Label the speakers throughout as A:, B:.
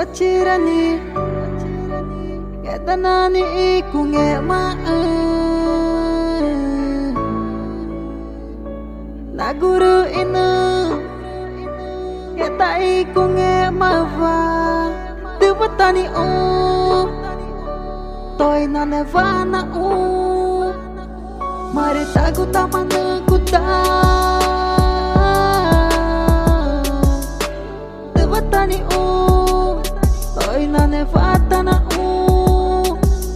A: Kacirani Ketanani iku ngemae Naguru inu Keta iku ngemawa Tupatani Toy nane vana Mari tagu tamane kuda Tupatani Toy nane vatana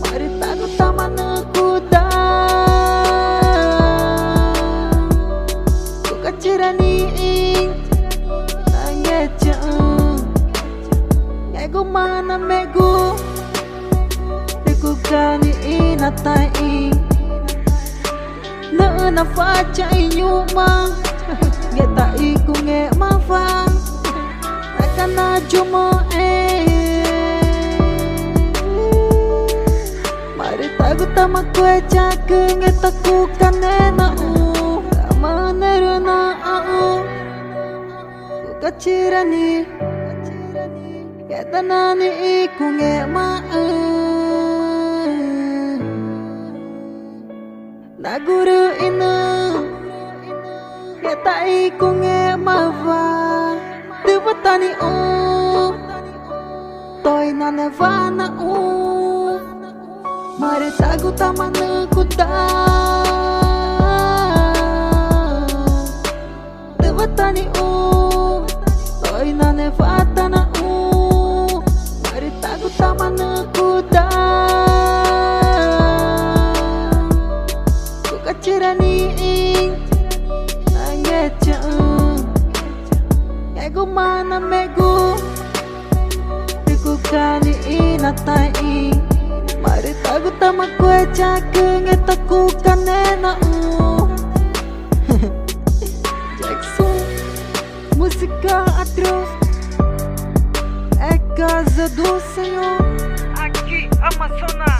A: Mari tagu tamane kuda Kukacirani Nangeja Ego mana megu Kani inatai na faca inyuma Geta iku nge mafa Akana jumo Mari tagu tama kue cake Ngeta ku kanena Tama neruna Kukacirani Geta nani iku nge mae Naguru inu Keta iku ngemawa Tupatani Toy nane vana Mari tagu tamane kuda Tupatani Toy nane vatana Mari tagu tamane kuda Kacirani Nangeja Ego mana megu Iku kani inatai Mari tagu tama kue cake Ngeta ku kanena Jackson Musika Adro Eka Zadu Senhor
B: Aqui, Amazonas.